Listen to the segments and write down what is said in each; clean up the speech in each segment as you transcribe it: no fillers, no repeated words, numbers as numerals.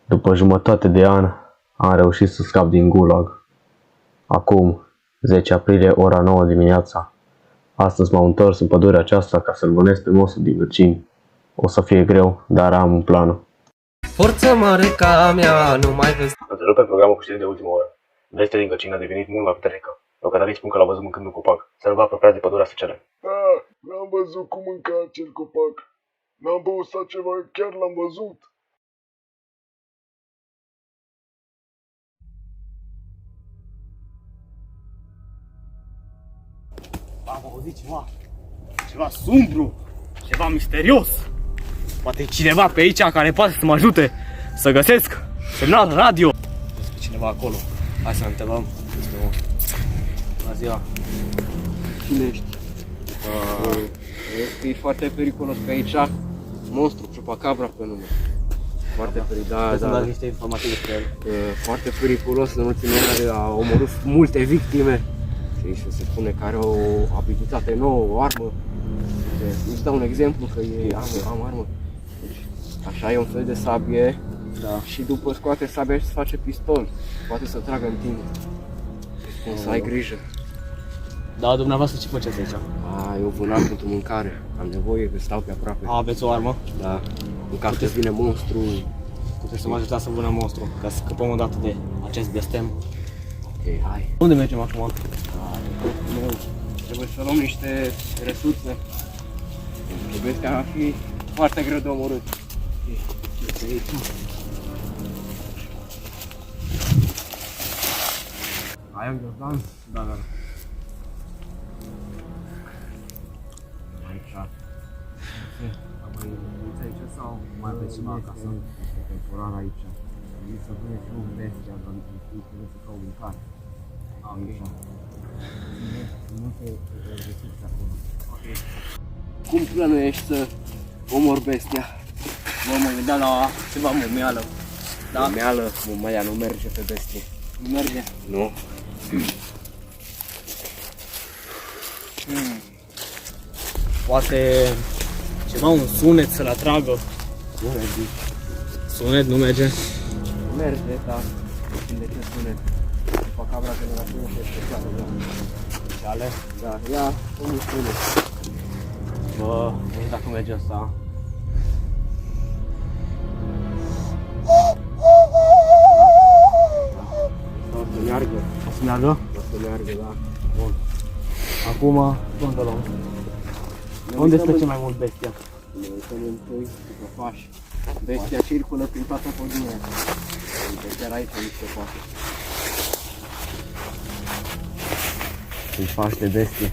După jumătate de an, am reușit să scap din gulag. Acum, 10 aprilie, ora 9 dimineața. Astăzi m-am întors în pădurea aceasta ca să-l vânesc pe monstru din vecini. O să fie greu, dar am un plan. Forță mare ca mea, nu mai vezi. Întrerupe programul cu știri de ultimă oră. Vestea din Găcini a devenit mult mai puternică. Locatarii spun că l-au văzut mâncând un copac. Să nu vă apropiați de pădurea săcere. N-am văzut cum mânca acel copac. N-am băut ceva, chiar l-am văzut. Am auzit ceva sumbru, ceva misterios. Poate cineva pe aici care poate să mă ajute să găsesc semnal radio. Despre cineva acolo. Hai să întrebăm. Bună ziua. Cine ești? E foarte periculos pe aici. Monstru, chupacabra pe nume. Foarte periculos. Să-mi dați niște informații despre el. Foarte periculos. În ultimele ani a omorât multe victime. Și se spune că are o abilitate nouă, o armă. Îți dau un exemplu că am armă. Deci, așa e un fel de sabie. Da. Și după scoate sabia și se face pistol. Poate să tragă în tine. Deci, să ai grijă. Da, dumneavoastră ce faceți aici? Eu vânam pentru mâncare. Am nevoie că stau pe aproape. Aveți o armă? Da. În caz că vine monstru. Puteți să mă ajutați să vânăm monstru, ca să scăpăm odată de acest blestem. Ok, hai. Unde mergem acum? Trebuie să luăm niște resurse. Bestia va fi foarte greu de omorât. Ai un ghiozdan? Da. Aici. Apoi uite aici sau mai aveți ceva acasă? Este temporar aici. Trebuie să vine și un bestia, dar trebuie să caut mâncare. Aici. Multe resurse acolo. Cum plănuiești să omori bestia? Mă gândeam la ceva mumeală. Da? Mumeala nu merge pe bestie. Nu merge? Nu. Poate ceva, un sunet să-l atragă. Nu merge. Sunet nu merge? Merge, dar depinde de ce sunet. Chupacabra de la sunet este specială, da. Speciale? Da, ia un sunet. Bă, nu știu dacă merge asta. O să meargă. O să meargă? O să meargă, da. Bun. Acum, unde luăm? Unde se mai mult bestia? Ne uităm întâi după pași. Bestia circulă prin toată pădurea. Uite, chiar aici niște pași. Sunt pași de bestie.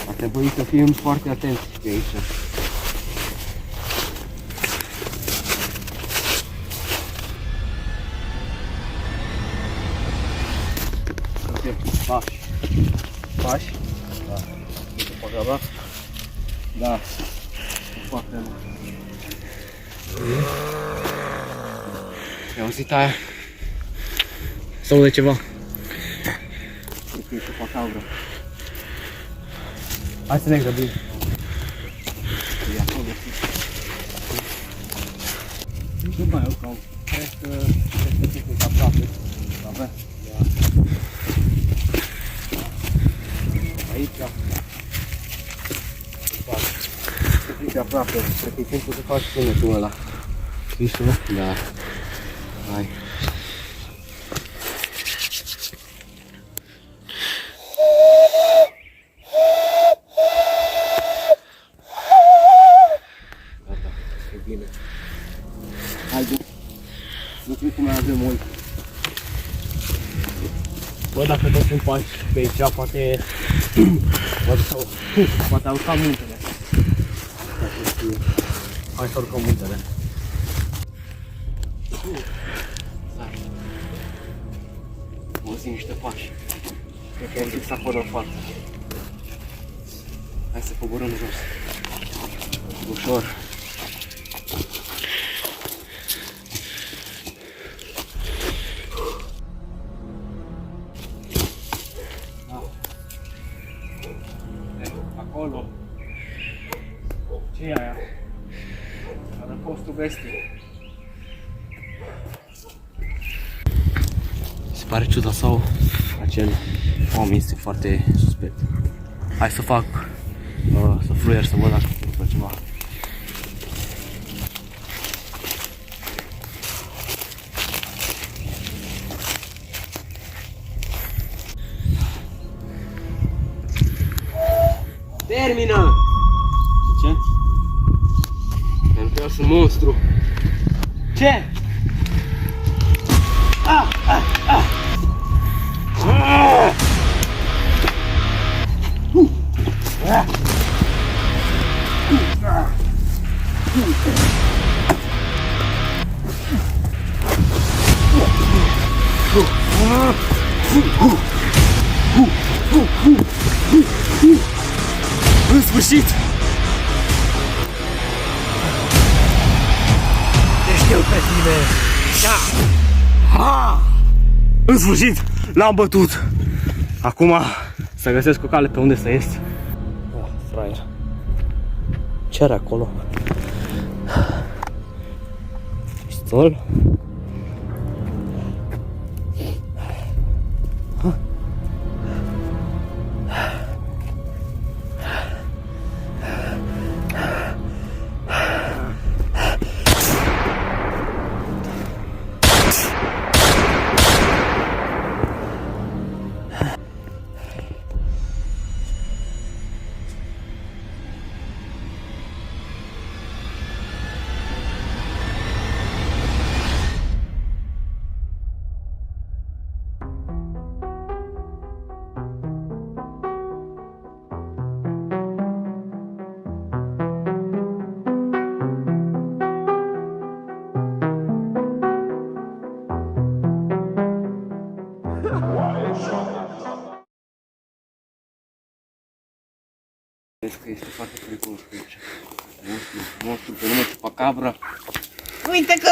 A trebuit să fim foarte atenți pe aici. Pași. Pași? Da. După gaba? Da. Foarte mult. Ai auzit aia? Sau de ceva? Cred că e chupacabra. Hai să ne grăbim. E acolo. Nu mai au cam. Cred că sunt aproape. Da. Aici. Uite aproape. Cred că e timpul să faci sunetul ăla. Știi tu? Da. Hai. Gata, e bine. Haide. Nu știu cum mai avem mult. Bă, dacă tot sunt pași pe aici, poate poate au cam muntele. Hai să urcăm muntele. Auzi niște pași. Cred că ai fix acolo în față. Hai să coborăm jos. Ușor. Da. Acolo. Ce e aia? Adăpostul bestiei. se pare ciudat sau acel om este foarte suspect. Hai să fac, să fluier să văd dacă întâmplă ceva. Termină! Ce? Pentru că eu sunt monstru. Ce? În sfârșit! Te știu pe tine! Da! În sfârșit! L-am bătut! Acum să găsesc o cale pe unde să ies. Fraier. Ce are acolo? Pistol? Vezi că este foarte periculos pe aici. Monstru pe nume Chupacabra. Uite că